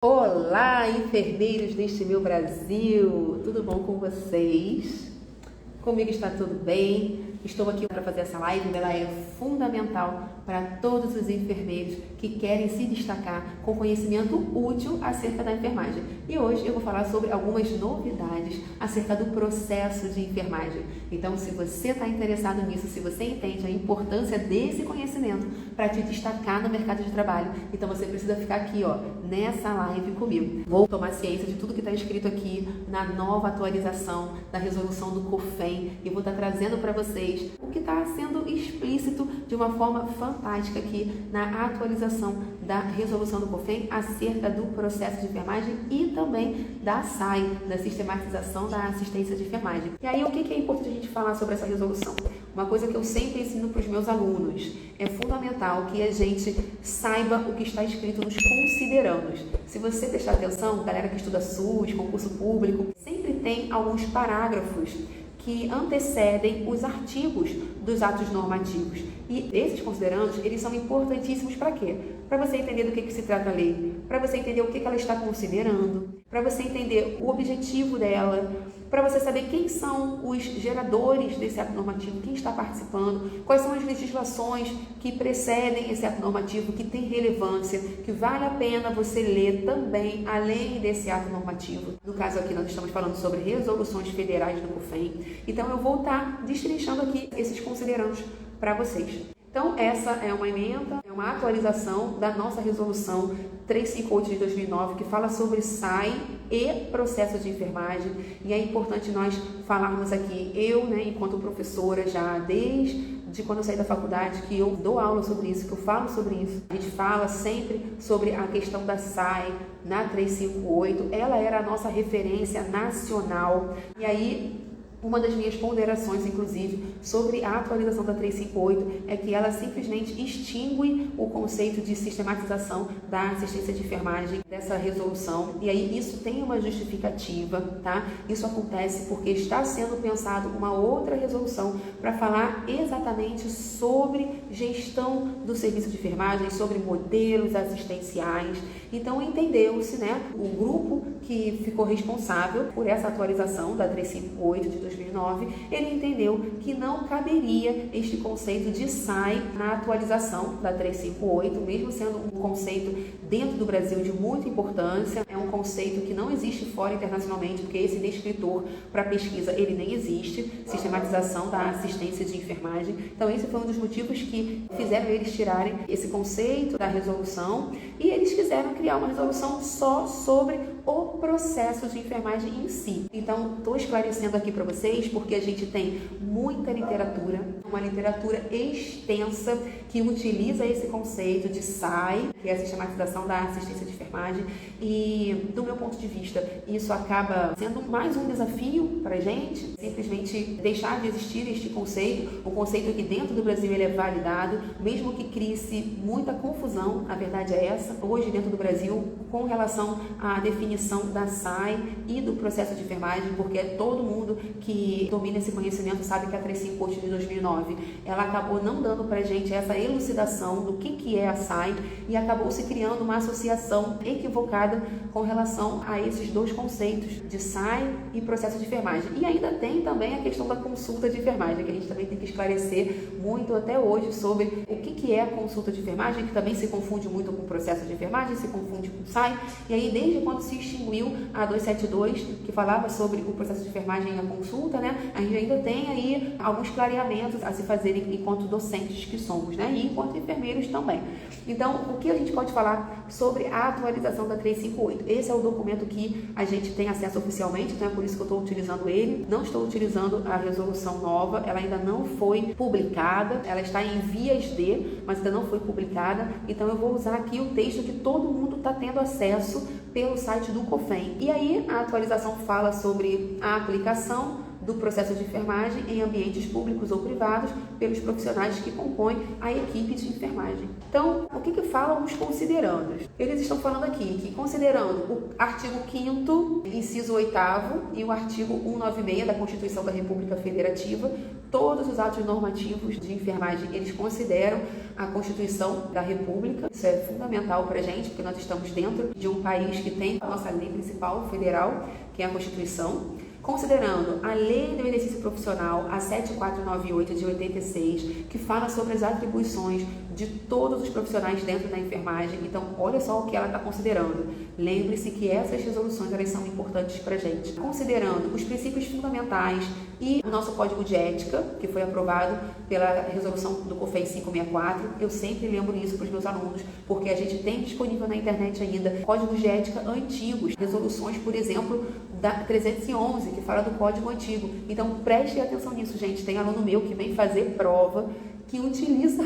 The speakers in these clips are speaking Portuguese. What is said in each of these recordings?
Olá, enfermeiros deste meu Brasil! Tudo bom com vocês? Comigo está tudo bem? Estou aqui para fazer essa live, ela é fundamental para todos os enfermeiros que querem se destacar com conhecimento útil acerca da enfermagem. E hoje eu vou falar sobre algumas novidades acerca do processo de enfermagem. Então, se você está interessado nisso, se você entende a importância desse conhecimento para te destacar no mercado de trabalho, então você precisa ficar aqui, nessa live comigo. Vou tomar ciência de tudo que está escrito aqui na nova atualização da resolução do COFEM e vou estar trazendo para vocês o que está sendo explícito de uma forma fantástica aqui na atualização da resolução do COFEM acerca do processo de enfermagem e também da SAI, da sistematização da assistência de enfermagem. E aí, o que é importante a gente falar sobre essa resolução? Uma coisa que eu sempre ensino para os meus alunos, é fundamental que a gente saiba o que está escrito nos considerandos. Se você prestar atenção, galera que estuda SUS, concurso público, sempre tem alguns parágrafos que antecedem os artigos dos atos normativos. E esses considerandos, eles são importantíssimos para quê? Para você entender do que se trata a lei, para você entender o que ela está considerando, para você entender o objetivo dela, para você saber quem são os geradores desse ato normativo, quem está participando, quais são as legislações que precedem esse ato normativo, que tem relevância, que vale a pena você ler também, além desse ato normativo. No caso aqui, nós estamos falando sobre resoluções federais do COFEM. Então, eu vou estar destrinchando aqui esses considerandos para vocês. Então, essa é uma emenda, é uma atualização da nossa resolução 358 de 2009, que fala sobre SAI e processo de enfermagem. E é importante nós falarmos aqui, eu, enquanto professora, já desde quando eu saí da faculdade, que eu dou aula sobre isso, que eu falo sobre isso. A gente fala sempre sobre a questão da SAI na 358, ela era a nossa referência nacional. E aí, uma das minhas ponderações, inclusive, sobre a atualização da 358 é que ela simplesmente extingue o conceito de sistematização da assistência de enfermagem dessa resolução. E aí isso tem uma justificativa, tá? Isso acontece porque está sendo pensado uma outra resolução para falar exatamente sobre gestão do serviço de enfermagem, sobre modelos assistenciais. Então entendeu-se, o grupo que ficou responsável por essa atualização da 358 de 2009, ele entendeu que não caberia este conceito de SAI na atualização da 358, mesmo sendo um conceito dentro do Brasil de muita importância, é um conceito que não existe fora internacionalmente, porque esse descritor para pesquisa, ele nem existe, sistematização da assistência de enfermagem. Então esse foi um dos motivos que fizeram eles tirarem esse conceito da resolução e eles quiseram criar uma resolução só sobre o processo de enfermagem em si. Então, estou esclarecendo aqui para vocês porque a gente tem muita literatura, uma literatura extensa que utiliza esse conceito de SAI, que é a sistematização da assistência de enfermagem, e do meu ponto de vista, isso acaba sendo mais um desafio para a gente, simplesmente deixar de existir este conceito, o conceito que dentro do Brasil ele é validado, mesmo que crie-se muita confusão, a verdade é essa, hoje dentro do Brasil, com relação à definição da SAI e do processo de enfermagem, porque todo mundo que domina esse conhecimento sabe que a 358 de 2009, ela acabou não dando para a gente essa elucidação do que é a SAI e acabou se criando uma associação equivocada com relação a esses dois conceitos de SAI e processo de enfermagem. E ainda tem também a questão da consulta de enfermagem, que a gente também tem que esclarecer muito até hoje sobre o que é a consulta de enfermagem, que também se confunde muito com o processo de enfermagem, se confunde com o SAI. E aí, desde quando se extinguiu a 272, que falava sobre o processo de enfermagem e a consulta, a gente ainda tem aí alguns clareamentos a se fazerem enquanto docentes que somos, e enquanto enfermeiros também. Então, o que a gente pode falar sobre a atualização da 358? Esse é o documento que a gente tem acesso oficialmente, então é por isso que eu estou utilizando ele. Não estou utilizando a resolução nova, ela ainda não foi publicada, ela está em vias de, mas ainda não foi publicada, então eu vou usar aqui o texto que todo mundo está tendo acesso pelo site do COFEM. E aí a atualização fala sobre a aplicação do processo de enfermagem em ambientes públicos ou privados pelos profissionais que compõem a equipe de enfermagem. Então, o que falam os considerandos? Eles estão falando aqui que, considerando o artigo 5º, inciso 8º e o artigo 196 da Constituição da República Federativa, todos os atos normativos de enfermagem, eles consideram a Constituição da República. Isso é fundamental para a gente, porque nós estamos dentro de um país que tem a nossa lei principal federal, que é a Constituição. Considerando a Lei do Exercício Profissional, a 7498 de 86, que fala sobre as atribuições de todos os profissionais dentro da enfermagem. Então, olha só o que ela está considerando. Lembre-se que essas resoluções elas são importantes para a gente. Considerando os princípios fundamentais e o nosso Código de Ética, que foi aprovado pela resolução do COFEI 564, eu sempre lembro isso para os meus alunos, porque a gente tem disponível na internet ainda códigos de ética antigos, resoluções, por exemplo, da 311, que fala do código antigo. Então, preste atenção nisso, gente. Tem aluno meu que vem fazer prova que utiliza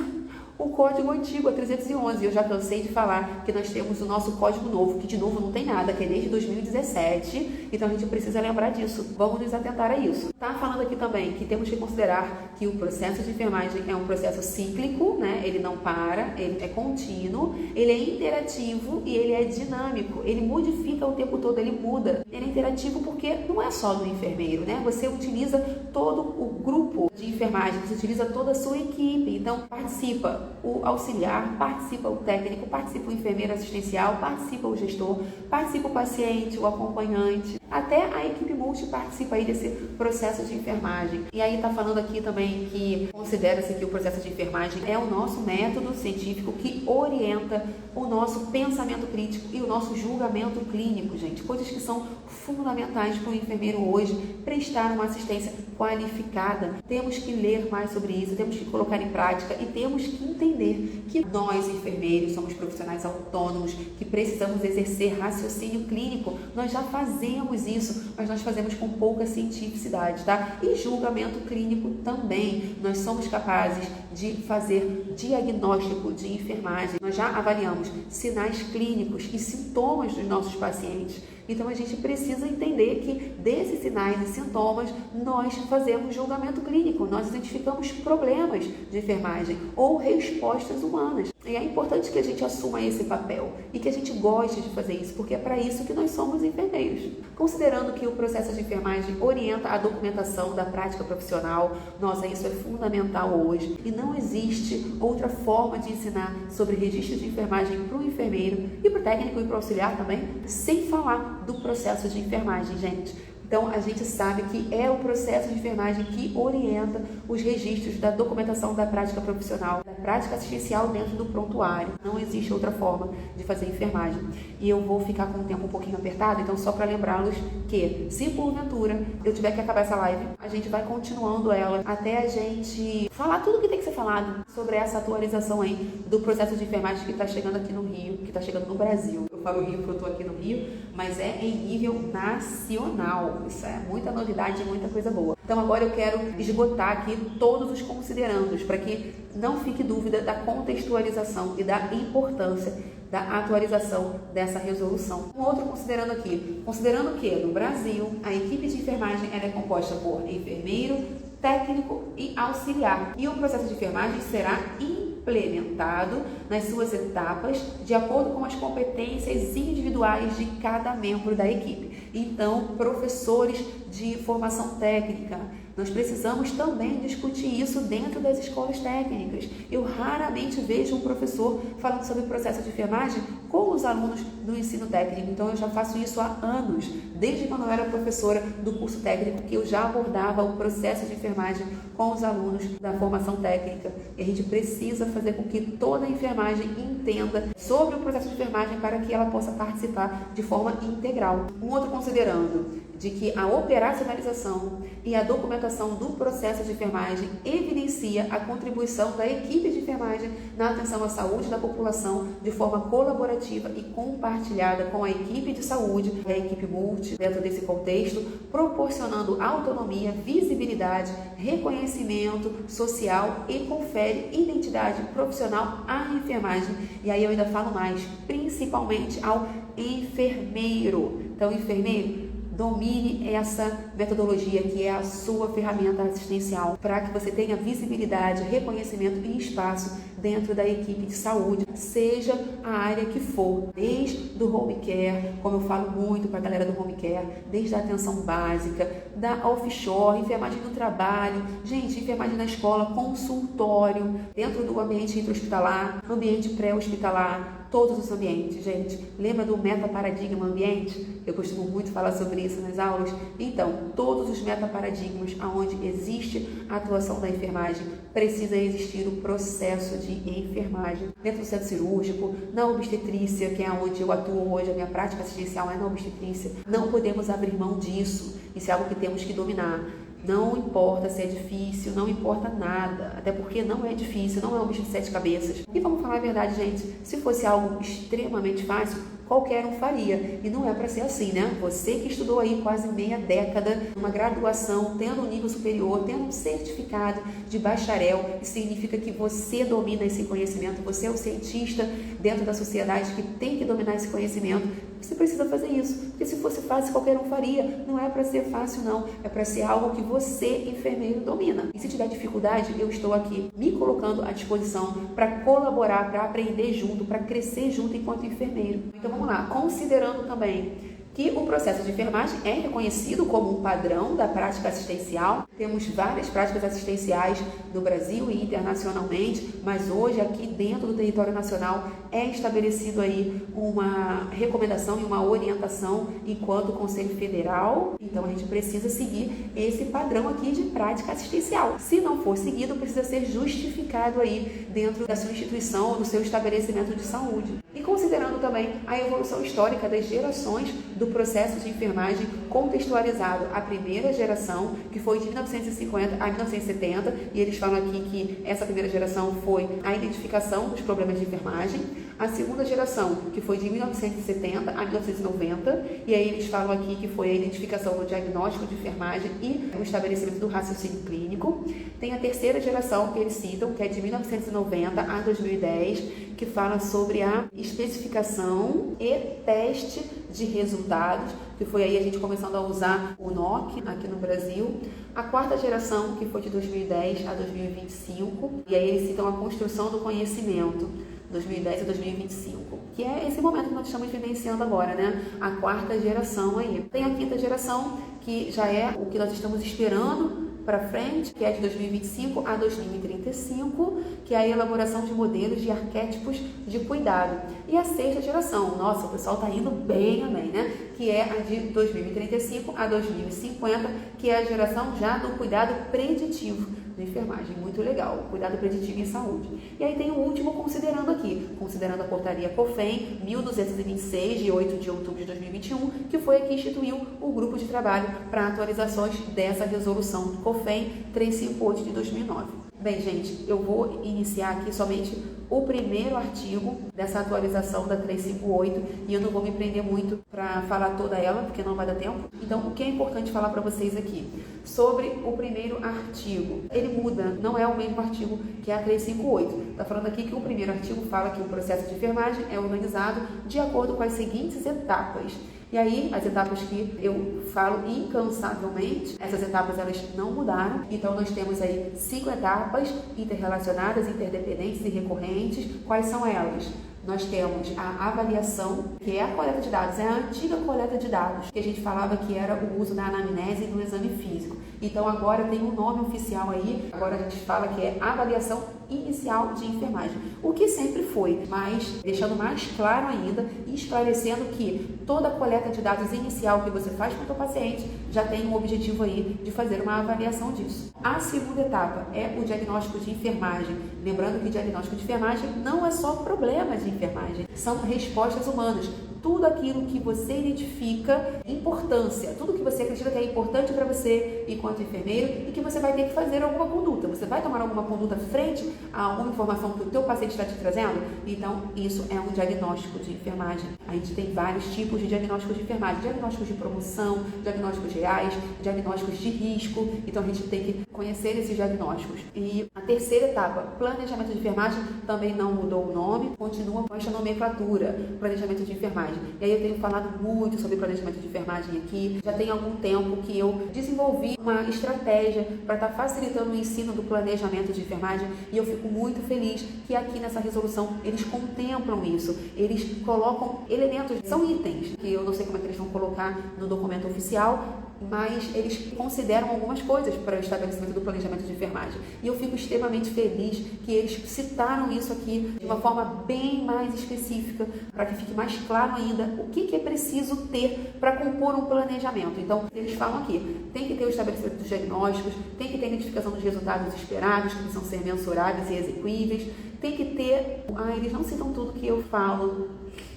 o código antigo, a 311. Eu já cansei de falar que nós temos o nosso código novo, que de novo não tem nada, que é desde 2017. Então, a gente precisa lembrar disso. Vamos nos atentar a isso. Tá falando aqui também que temos que considerar que o processo de enfermagem é um processo cíclico, né? Ele não para, ele é contínuo, ele é interativo e ele é dinâmico. Ele modifica o tempo todo, ele muda. Ele é interativo porque não é só do enfermeiro, né? Você utiliza todo o grupo de enfermagem, você utiliza toda a sua equipe. Então, participa o auxiliar, participa o técnico, participa o enfermeiro assistencial, participa o gestor, participa o paciente, o acompanhante, até a equipe multi participa aí desse processo de enfermagem. E aí tá falando aqui também que considera-se que o processo de enfermagem é o nosso método científico que orienta o nosso pensamento crítico e o nosso julgamento clínico, gente. Coisas que são fundamentais para o enfermeiro hoje prestar uma assistência qualificada. Temos que ler mais sobre isso, temos que colocar em prática e temos que entender que nós, enfermeiros, somos profissionais autônomos, que precisamos exercer raciocínio clínico. Nós já fazemos isso, mas nós fazemos com pouca cientificidade, tá? E julgamento clínico também. Nós somos capazes de fazer diagnóstico de enfermagem. Nós já avaliamos sinais clínicos e sintomas dos nossos pacientes. Então, a gente precisa entender que desses sinais e sintomas, nós fazemos julgamento clínico, nós identificamos problemas de enfermagem ou respostas humanas. E é importante que a gente assuma esse papel e que a gente goste de fazer isso, porque é para isso que nós somos enfermeiros. Considerando que o processo de enfermagem orienta a documentação da prática profissional, nossa, isso é fundamental hoje. E não existe outra forma de ensinar sobre registro de enfermagem para o enfermeiro e para o técnico e para o auxiliar também, sem falar do processo de enfermagem, gente. Então, a gente sabe que é o processo de enfermagem que orienta os registros da documentação da prática profissional, da prática assistencial dentro do prontuário. Não existe outra forma de fazer enfermagem. E eu vou ficar com o tempo um pouquinho apertado, então só para lembrá-los que, se porventura eu tiver que acabar essa live, a gente vai continuando ela até a gente falar tudo que tem que ser falado sobre essa atualização aí do processo de enfermagem que está chegando aqui no Rio, que está chegando no Brasil. Eu falo Rio porque eu estou aqui no Rio, mas é em nível nacional. Isso é muita novidade e muita coisa boa. Então agora eu quero esgotar aqui todos os considerandos para que não fique dúvida da contextualização e da importância da atualização dessa resolução. Um outro considerando aqui, considerando que no Brasil a equipe de enfermagem ela é composta por enfermeiro, técnico e auxiliar. E o processo de enfermagem será implementado nas suas etapas de acordo com as competências individuais de cada membro da equipe. Então, professores de formação técnica, nós precisamos também discutir isso dentro das escolas técnicas. Eu raramente vejo um professor falando sobre o processo de enfermagem com os alunos do ensino técnico. Então, eu já faço isso há anos, desde quando eu era professora do curso técnico, que eu já abordava o processo de enfermagem com os alunos da formação técnica. E a gente precisa fazer com que toda a enfermagem entenda sobre o processo de enfermagem para que ela possa participar de forma integral. Um outro considerando de que a operacionalização e a documentação do processo de enfermagem evidencia a contribuição da equipe de enfermagem na atenção à saúde da população de forma colaborativa e compartilhada com a equipe de saúde e a equipe multi dentro desse contexto, proporcionando autonomia, visibilidade, reconhecimento social e confere identidade profissional à enfermagem. E aí eu ainda falo mais, principalmente ao enfermeiro. Então, enfermeiro, Domine essa metodologia que é a sua ferramenta assistencial para que você tenha visibilidade, reconhecimento e espaço dentro da equipe de saúde, seja a área que for, desde do home care, como eu falo muito para a galera do home care, desde a atenção básica, da offshore, enfermagem do trabalho, gente, enfermagem na escola, consultório, dentro do ambiente intra-hospitalar, ambiente pré-hospitalar, todos os ambientes, gente. Lembra do metaparadigma ambiente? Eu costumo muito falar sobre isso nas aulas. Então, todos os metaparadigmas onde existe a atuação da enfermagem, precisa existir o processo de enfermagem. Dentro do centro cirúrgico, na obstetrícia, que é onde eu atuo hoje, a minha prática assistencial é na obstetrícia. Não podemos abrir mão disso. Isso é algo que temos que dominar. Não importa se é difícil, não importa nada, até porque não é difícil, não é um bicho de 7 cabeças. E vamos falar a verdade, gente, se fosse algo extremamente fácil, qualquer um faria. E não é para ser assim, né? Você que estudou aí quase meia década, uma graduação, tendo um nível superior, tendo um certificado de bacharel, isso significa que você domina esse conhecimento, você é o cientista dentro da sociedade que tem que dominar esse conhecimento. Você precisa fazer isso, porque se fosse fácil, qualquer um faria. Não é para ser fácil, não. É para ser algo que você, enfermeiro, domina. E se tiver dificuldade, eu estou aqui me colocando à disposição para colaborar, para aprender junto, para crescer junto enquanto enfermeiro. Então vamos lá, considerando também que o processo de enfermagem é reconhecido como um padrão da prática assistencial. Temos várias práticas assistenciais no Brasil e internacionalmente, mas hoje aqui dentro do território nacional é estabelecido aí uma recomendação e uma orientação enquanto Conselho Federal. Então a gente precisa seguir esse padrão aqui de prática assistencial. Se não for seguido, precisa ser justificado aí dentro da sua instituição ou do seu estabelecimento de saúde. E considerando também a evolução histórica das gerações do processo de enfermagem contextualizado, a primeira geração, que foi de 1950 a 1970, e eles falam aqui que essa primeira geração foi a identificação dos problemas de enfermagem, a segunda geração, que foi de 1970 a 1990, e aí eles falam aqui que foi a identificação do diagnóstico de enfermagem e o estabelecimento do raciocínio clínico. Tem a terceira geração que eles citam, que é de 1990 a 2010, que fala sobre a especificação e teste de resultados, que foi aí a gente começando a usar o NOC aqui no Brasil. A quarta geração, que foi de 2010 a 2025, e aí eles citam a construção do conhecimento, 2010 a 2025, que é esse momento que nós estamos vivenciando agora, né? A quarta geração aí. Tem a quinta geração, que já é o que nós estamos esperando para frente, que é de 2025 a 2035, que é a elaboração de modelos de arquétipos de cuidado. E a sexta geração, nossa, o pessoal está indo bem, amém, né? Que é a de 2035 a 2050, que é a geração já do cuidado preditivo de enfermagem. Muito legal, cuidado preditivo em saúde. E aí tem o último considerando aqui, considerando a portaria COFEM 1226, de 8 de outubro de 2021, que foi a que instituiu o grupo de trabalho para atualizações dessa resolução COFEM 358 de 2009. Bem, gente, eu vou iniciar aqui somente o primeiro artigo dessa atualização da 358 e eu não vou me prender muito para falar toda ela, porque não vai dar tempo. Então, o que é importante falar para vocês aqui? Sobre o primeiro artigo. Ele muda, não é o mesmo artigo que a 358. Está falando aqui que o primeiro artigo fala que o processo de enfermagem é organizado de acordo com as seguintes etapas. E aí, as etapas que eu falo incansavelmente, essas etapas elas não mudaram. Então, nós temos aí 5 etapas interrelacionadas, interdependentes e recorrentes. Quais são elas? Nós temos a avaliação, que é a coleta de dados, é a antiga coleta de dados, que a gente falava que era o uso da anamnese e do exame físico. Então, agora tem um nome oficial aí, agora a gente fala que é avaliação inicial de enfermagem, o que sempre foi, mas deixando mais claro ainda e esclarecendo que toda a coleta de dados inicial que você faz com o seu paciente já tem um objetivo aí de fazer uma avaliação disso. A segunda etapa é o diagnóstico de enfermagem, lembrando que diagnóstico de enfermagem não é só problema de enfermagem, são respostas humanas. Tudo aquilo que você identifica importância, tudo que você acredita que é importante para você enquanto enfermeiro e que você vai ter que fazer alguma conduta. Você vai tomar alguma conduta frente a alguma informação que o teu paciente está te trazendo? Então, isso é um diagnóstico de enfermagem. A gente tem vários tipos de diagnósticos de enfermagem. Diagnósticos de promoção, diagnósticos gerais, diagnósticos de risco. Então, a gente tem que conhecer esses diagnósticos. E a terceira etapa, planejamento de enfermagem, também não mudou o nome, continua com esta nomenclatura, planejamento de enfermagem. E aí eu tenho falado muito sobre planejamento de enfermagem aqui, já tem algum tempo que eu desenvolvi uma estratégia para estar facilitando o ensino do planejamento de enfermagem e eu fico muito feliz que aqui nessa resolução eles contemplam isso, eles colocam elementos, são itens, que eu não sei como é que eles vão colocar no documento oficial, mas eles consideram algumas coisas para o estabelecimento do planejamento de enfermagem. E eu fico extremamente feliz que eles citaram isso aqui de uma forma bem mais específica, para que fique mais claro ainda o que é preciso ter para compor um planejamento. Então, eles falam aqui, tem que ter o estabelecimento dos diagnósticos, tem que ter a identificação dos resultados esperados, que precisam ser mensuráveis e exequíveis, tem que ter... eles não citam tudo que eu falo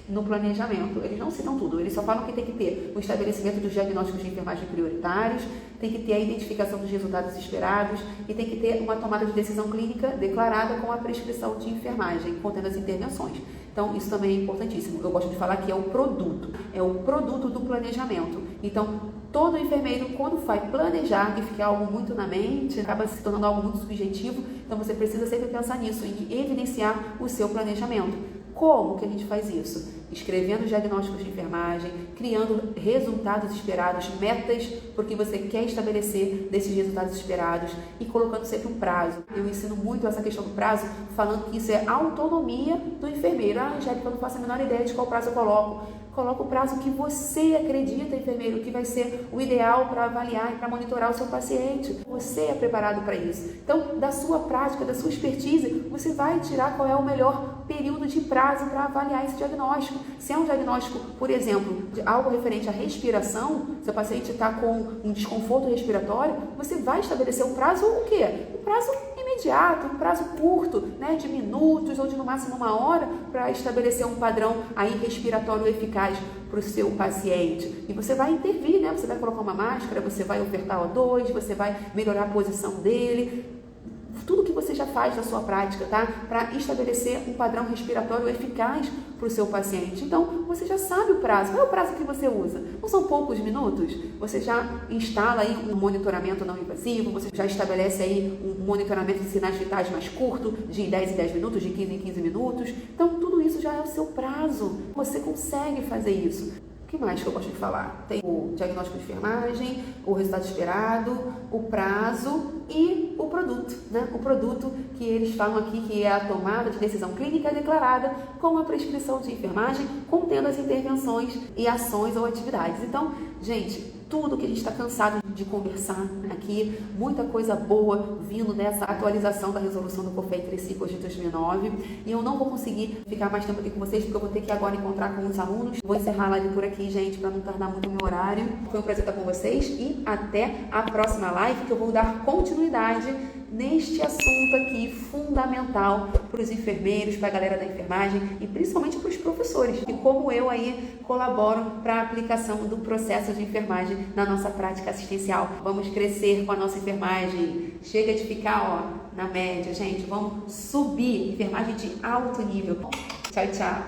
no planejamento, eles não citam tudo, eles só falam que tem que ter o estabelecimento dos diagnósticos de enfermagem prioritários, tem que ter a identificação dos resultados esperados e tem que ter uma tomada de decisão clínica declarada com a prescrição de enfermagem, contendo as intervenções. Então, isso também é importantíssimo. Eu gosto de falar que é o produto do planejamento. Então, todo enfermeiro, quando vai planejar, que fica algo muito na mente, acaba se tornando algo muito subjetivo, então você precisa sempre pensar nisso, em evidenciar o seu planejamento. Como que a gente faz isso? Escrevendo diagnósticos de enfermagem, criando resultados esperados, metas, porque você quer estabelecer desses resultados esperados e colocando sempre um prazo. Eu ensino muito essa questão do prazo, falando que isso é autonomia do enfermeiro. Angélica, eu não faço a menor ideia de qual prazo eu coloco. Coloca o prazo que você acredita, enfermeiro, que vai ser o ideal para avaliar e para monitorar o seu paciente. Você é preparado para isso. Então, da sua prática, da sua expertise, você vai tirar qual é o melhor período de prazo para avaliar esse diagnóstico. Se é um diagnóstico, por exemplo, de algo referente à respiração, se o paciente está com um desconforto respiratório, você vai estabelecer um prazo, o quê? Um prazo imediato, um prazo curto, né, de minutos ou de no máximo 1 hora, para estabelecer um padrão aí respiratório eficaz para o seu paciente. E você vai intervir, né? Você vai colocar uma máscara, você vai ofertar O2, você vai melhorar a posição dele. Tudo que você já faz na sua prática, tá? Para estabelecer um padrão respiratório eficaz para o seu paciente. Então, você já sabe o prazo. Qual é o prazo que você usa? Não são poucos minutos? Você já instala aí um monitoramento não invasivo, você já estabelece aí um monitoramento de sinais vitais mais curto, de 10 em 10 minutos, de 15 em 15 minutos. Então, tudo isso já é o seu prazo. Você consegue fazer isso. O que mais que eu gosto de falar? Tem o diagnóstico de enfermagem, o resultado esperado, o prazo e o produto, né? O produto que eles falam aqui que é a tomada de decisão clínica declarada com a prescrição de enfermagem, contendo as intervenções e ações ou atividades. Então, gente, tudo que a gente está cansado de conversar aqui, muita coisa boa vindo dessa atualização da resolução do COFEI 35 de 2009, e eu não vou conseguir ficar mais tempo aqui com vocês, porque eu vou ter que agora encontrar com os alunos. Vou encerrar a live por aqui, gente, para não tardar muito o meu horário. Foi um prazer estar com vocês e até a próxima live, que eu vou dar continuidade neste assunto aqui fundamental para os enfermeiros, para a galera da enfermagem e principalmente para os professores, que como eu aí colaboram para a aplicação do processo de enfermagem na nossa prática assistencial. Vamos crescer com a nossa enfermagem. Chega de ficar, na média, gente. Vamos subir. Enfermagem de alto nível. Tchau, tchau.